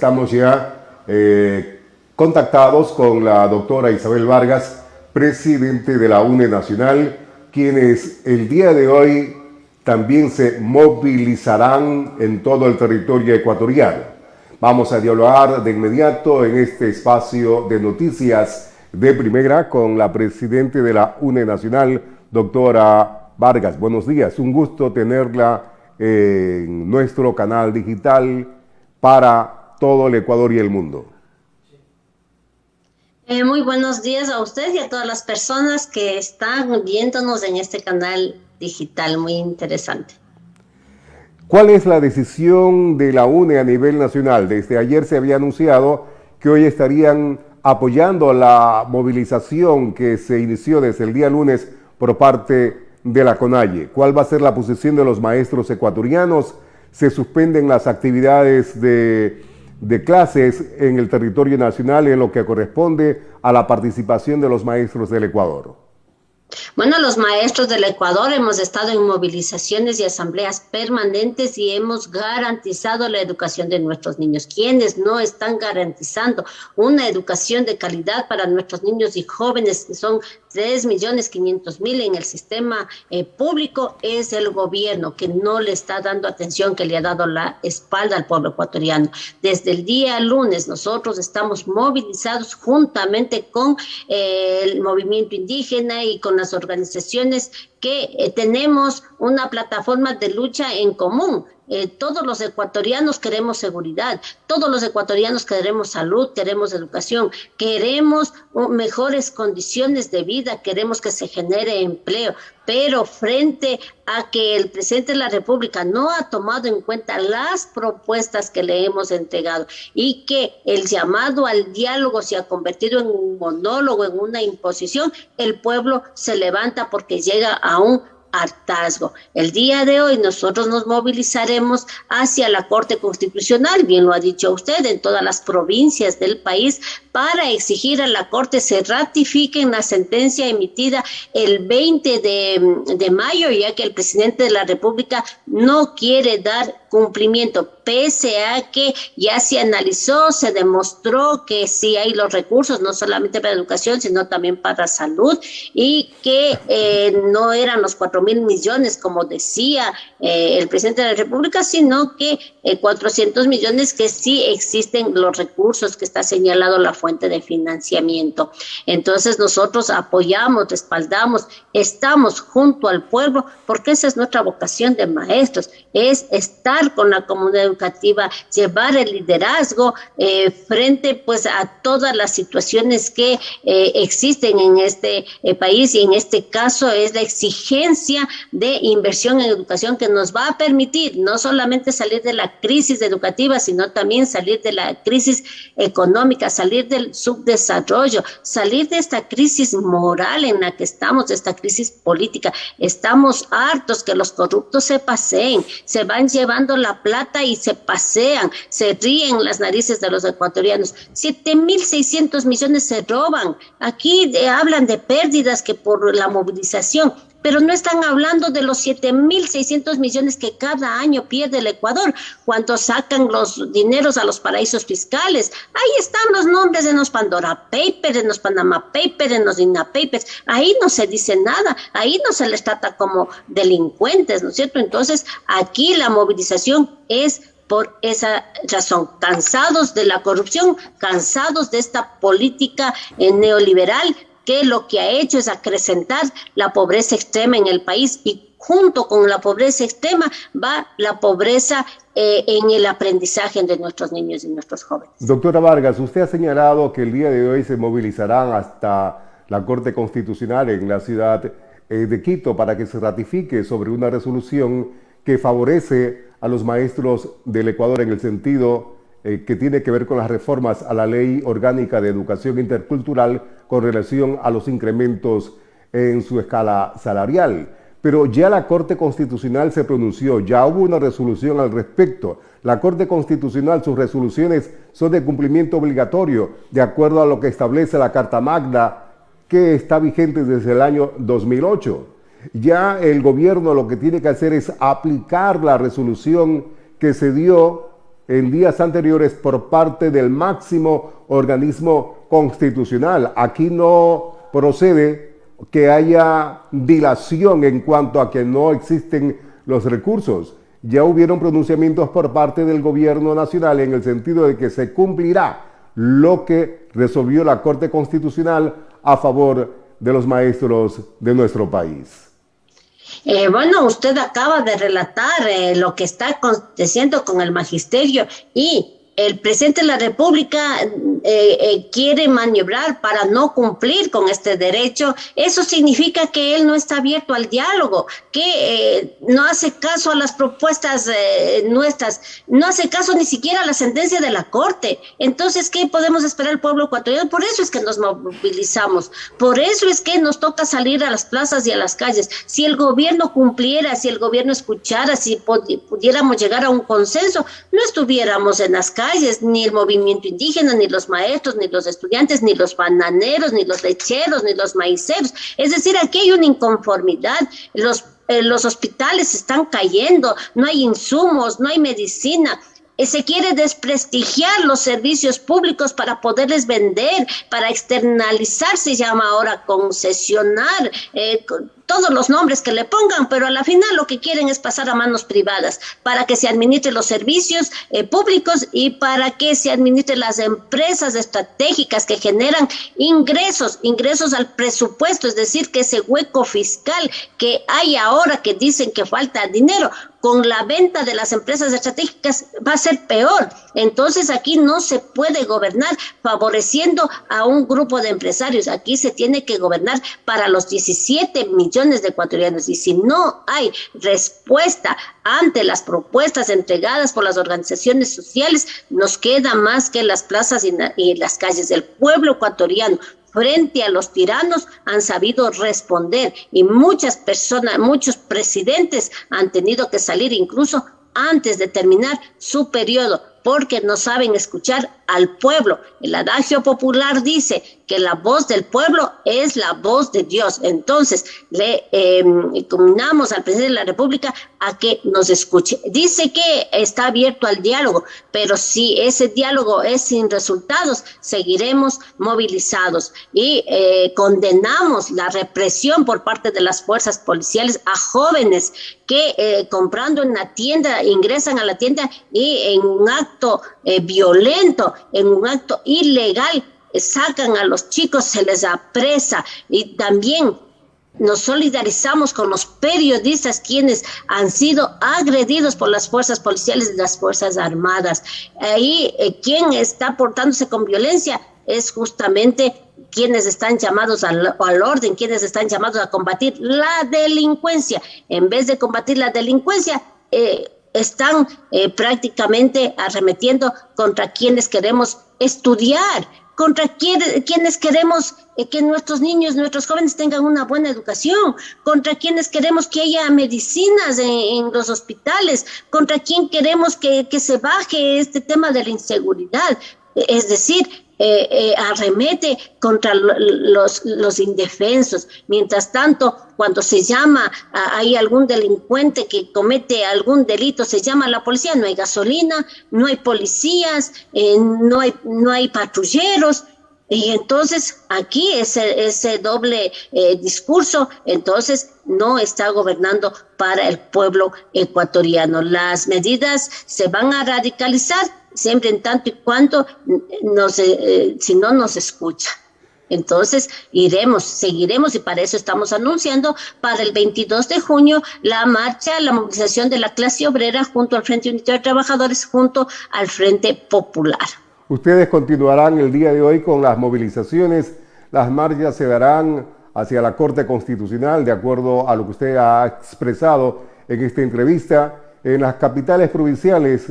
estamos ya contactados con la doctora Isabel Vargas, presidente de la UNE Nacional, quienes el día de hoy también se movilizarán en todo el territorio ecuatoriano. Vamos a dialogar de inmediato en este espacio de noticias de primera con la presidente de la UNE Nacional, doctora Vargas. Buenos días, un gusto tenerla en nuestro canal digital para todo el Ecuador y el mundo. Muy buenos días a usted y a todas las personas que están viéndonos en este canal digital muy interesante. ¿Cuál es la decisión de la UNE a nivel nacional? Desde ayer se había anunciado que hoy estarían apoyando la movilización que se inició desde el día lunes por parte de la CONAIE. ¿Cuál va a ser la posición de los maestros ecuatorianos? ¿Se suspenden las actividades de clases en el territorio nacional en lo que corresponde a la participación de los maestros del Ecuador? Bueno, los maestros del Ecuador hemos estado en movilizaciones y asambleas permanentes y hemos garantizado la educación de nuestros niños. Quienes no están garantizando una educación de calidad para nuestros niños y jóvenes, que son 3.500.000 en el sistema público, es el gobierno que no le está dando atención, que le ha dado la espalda al pueblo ecuatoriano. Desde el día lunes nosotros estamos movilizados juntamente con el movimiento indígena y con las organizaciones que tenemos una plataforma de lucha en común. Todos los ecuatorianos queremos seguridad, todos los ecuatorianos queremos salud, queremos educación, queremos mejores condiciones de vida, queremos que se genere empleo, pero frente a que el presidente de la República no ha tomado en cuenta las propuestas que le hemos entregado y que el llamado al diálogo se ha convertido en un monólogo, en una imposición, el pueblo se levanta porque llega a un hartazgo. El día de hoy nosotros nos movilizaremos hacia la Corte Constitucional, bien lo ha dicho usted, en todas las provincias del país, para exigir a la Corte se ratifiquen la sentencia emitida el 20 de mayo, ya que el presidente de la República no quiere dar cumplimiento, pese a que ya se analizó, se demostró que sí hay los recursos, no solamente para educación, sino también para salud, y que no eran los 4.000 millones, como decía el presidente de la República, sino que 400 millones que sí existen los recursos que está señalado la fuente de financiamiento. Entonces nosotros apoyamos, respaldamos, estamos junto al pueblo, porque esa es nuestra vocación de maestros, es estar con la comunidad educativa, llevar el liderazgo frente pues a todas las situaciones que existen en este país, y en este caso es la exigencia de inversión en educación que nos va a permitir no solamente salir de la crisis educativa, sino también salir de la crisis económica, salir del subdesarrollo, salir de esta crisis moral en la que estamos, de esta crisis política. Estamos hartos que los corruptos se paseen, se van llevando la plata y se pasean, se ríen las narices de los ecuatorianos. 7.600 millones se roban. Aquí hablan de pérdidas que por la movilización, pero no están hablando de los 7.600 millones que cada año pierde el Ecuador cuando sacan los dineros a los paraísos fiscales. Ahí están los nombres en los Pandora Papers, en los Panama Papers, en los INA Papers. Ahí no se dice nada, ahí no se les trata como delincuentes, ¿no es cierto? Entonces, aquí la movilización es por esa razón, cansados de la corrupción, cansados de esta política neoliberal, que lo que ha hecho es acrecentar la pobreza extrema en el país, y junto con la pobreza extrema va la pobreza en el aprendizaje de nuestros niños y nuestros jóvenes. Doctora Vargas, usted ha señalado que el día de hoy se movilizarán hasta la Corte Constitucional en la ciudad de Quito para que se ratifique sobre una resolución que favorece a los maestros del Ecuador en el sentido que tiene que ver con las reformas a la Ley Orgánica de Educación Intercultural con relación a los incrementos en su escala salarial. Pero ya la Corte Constitucional se pronunció, ya hubo una resolución al respecto. La Corte Constitucional, sus resoluciones son de cumplimiento obligatorio, de acuerdo a lo que establece la Carta Magna, que está vigente desde el año 2008. Ya el gobierno lo que tiene que hacer es aplicar la resolución que se dio en días anteriores por parte del máximo organismo constitucional. Aquí no procede que haya dilación en cuanto a que no existen los recursos. Ya hubieron pronunciamientos por parte del gobierno nacional en el sentido de que se cumplirá lo que resolvió la Corte Constitucional a favor de los maestros de nuestro país. Bueno, usted acaba de relatar lo que está aconteciendo con el magisterio y el presidente de la República quiere maniobrar para no cumplir con este derecho. Eso significa que él no está abierto al diálogo, que no hace caso a las propuestas nuestras, no hace caso ni siquiera a la sentencia de la Corte. Entonces, ¿qué podemos esperar el pueblo ecuatoriano? Por eso es que nos movilizamos, por eso es que nos toca salir a las plazas y a las calles. Si el gobierno cumpliera, si el gobierno escuchara, si pudiéramos llegar a un consenso, no estuviéramos en las calles, ni el movimiento indígena, ni los maestros, ni los estudiantes, ni los bananeros, ni los lecheros, ni los maiceros. Es decir, aquí hay una inconformidad. Los hospitales están cayendo, no hay insumos, no hay medicina. Se quiere desprestigiar los servicios públicos para poderles vender, para externalizar, se llama ahora concesionar, todos los nombres que le pongan, pero a la final lo que quieren es pasar a manos privadas para que se administren los servicios públicos y para que se administren las empresas estratégicas que generan ingresos al presupuesto, es decir, que ese hueco fiscal que hay ahora que dicen que falta dinero, con la venta de las empresas estratégicas va a ser peor. Entonces aquí no se puede gobernar favoreciendo a un grupo de empresarios, aquí se tiene que gobernar para los 17 millones de ecuatorianos, y si no hay respuesta ante las propuestas entregadas por las organizaciones sociales, nos queda más que las plazas y las calles. Del pueblo ecuatoriano frente a los tiranos han sabido responder, y muchas personas, muchos presidentes han tenido que salir incluso antes de terminar su periodo, porque no saben escuchar al pueblo. El adagio popular dice que la voz del pueblo es la voz de Dios. Entonces, le combinamos al presidente de la República a que nos escuche. Dice que está abierto al diálogo, pero si ese diálogo es sin resultados, seguiremos movilizados y condenamos la represión por parte de las fuerzas policiales a jóvenes que comprando en la tienda, ingresan a la tienda y en un acto violento, en un acto ilegal, sacan a los chicos, se les apresa. Y también nos solidarizamos con los periodistas quienes han sido agredidos por las fuerzas policiales y las fuerzas armadas. Ahí quien está portándose con violencia es justamente quienes están llamados al orden, quienes están llamados a combatir la delincuencia. En vez de combatir la delincuencia, están prácticamente arremetiendo contra quienes queremos estudiar, contra quienes queremos que nuestros niños, nuestros jóvenes tengan una buena educación, contra quienes queremos que haya medicinas en los hospitales, contra quien queremos que se baje este tema de la inseguridad. Es decir, arremete contra los indefensos. Mientras tanto, cuando se llama, hay algún delincuente que comete algún delito, se llama a la policía, no hay gasolina, no hay policías, no hay patrulleros. Y entonces aquí ese doble discurso, entonces no está gobernando para el pueblo ecuatoriano. Las medidas se van a radicalizar siempre en tanto y cuando si no nos escucha. Entonces seguiremos y para eso estamos anunciando para el 22 de junio la marcha, la movilización de la clase obrera junto al Frente Unitario de Trabajadores, junto al Frente Popular. Ustedes continuarán el día de hoy con las movilizaciones, las marchas se darán hacia la Corte Constitucional, de acuerdo a lo que usted ha expresado en esta entrevista. En las capitales provinciales,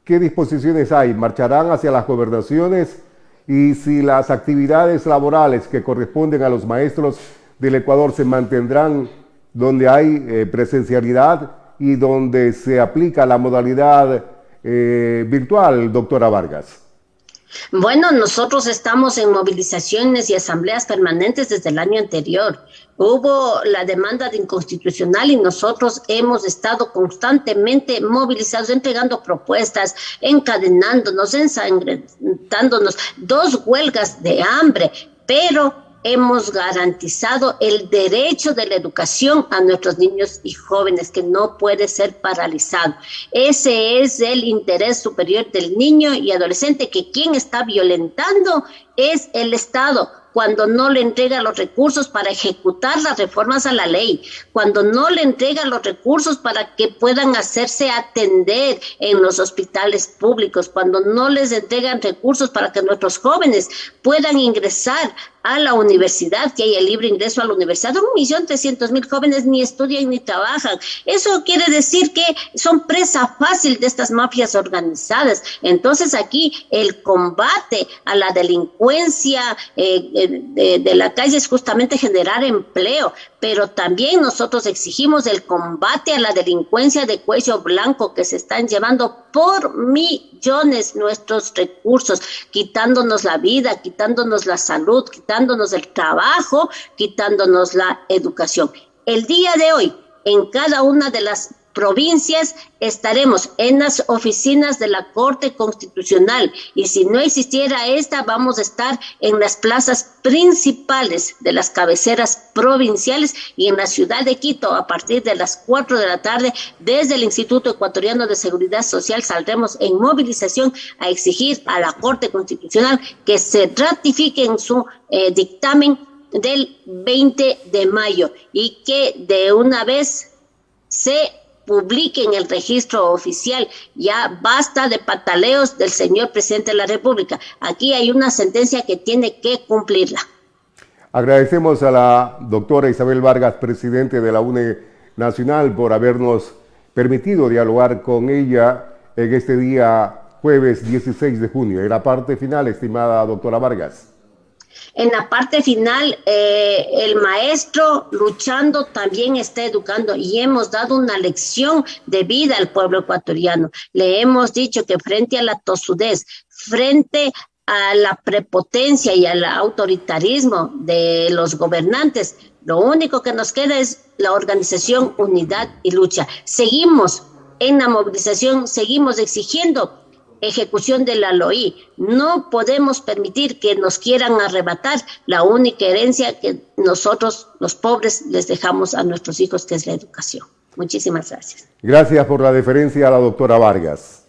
¿qué disposiciones hay? ¿Marcharán hacia las gobernaciones? Y si las actividades laborales que corresponden a los maestros del Ecuador se mantendrán donde hay presencialidad y donde se aplica la modalidad virtual, doctora Vargas. Bueno, nosotros estamos en movilizaciones y asambleas permanentes desde el año anterior. Hubo la demanda de inconstitucional y nosotros hemos estado constantemente movilizados, entregando propuestas, encadenándonos, ensangrentándonos, 2 huelgas de hambre, pero hemos garantizado el derecho de la educación a nuestros niños y jóvenes, que no puede ser paralizado. Ese es el interés superior del niño y adolescente, que quien está violentando es el Estado, cuando no le entrega los recursos para ejecutar las reformas a la ley, cuando no le entrega los recursos para que puedan hacerse atender en los hospitales públicos, cuando no les entregan recursos para que nuestros jóvenes puedan ingresar a la universidad, que haya libre ingreso a la universidad. 1.300.000 jóvenes ni estudian ni trabajan. Eso quiere decir que son presa fácil de estas mafias organizadas. Entonces aquí el combate a la delincuencia de la calle es justamente generar empleo, pero también nosotros exigimos el combate a la delincuencia de cuello blanco, que se están llevando por millones nuestros recursos, quitándonos la vida, quitándonos la salud, quitándonos el trabajo, quitándonos la educación. El día de hoy, en cada una de las provincias estaremos en las oficinas de la Corte Constitucional, y si no existiera esta, vamos a estar en las plazas principales de las cabeceras provinciales y en la ciudad de Quito a partir de las 4 de la tarde. Desde el Instituto Ecuatoriano de Seguridad Social saldremos en movilización a exigir a la Corte Constitucional que se ratifique en su dictamen del 20 de mayo y que de una vez se publique en el registro oficial. Ya basta de pataleos del señor presidente de la República. Aquí hay una sentencia que tiene que cumplirla. Agradecemos a la doctora Isabel Vargas, presidente de la UNE Nacional, por habernos permitido dialogar con ella en este día jueves 16 de junio. En la parte final, estimada doctora Vargas. En la parte final, el maestro luchando también está educando, y hemos dado una lección de vida al pueblo ecuatoriano. Le hemos dicho que frente a la tosudez, frente a la prepotencia y al autoritarismo de los gobernantes, lo único que nos queda es la organización, unidad y lucha. Seguimos en la movilización, seguimos exigiendo ejecución de la LOI. No podemos permitir que nos quieran arrebatar la única herencia que nosotros, los pobres, les dejamos a nuestros hijos, que es la educación. Muchísimas gracias. Gracias por la deferencia a la doctora Vargas.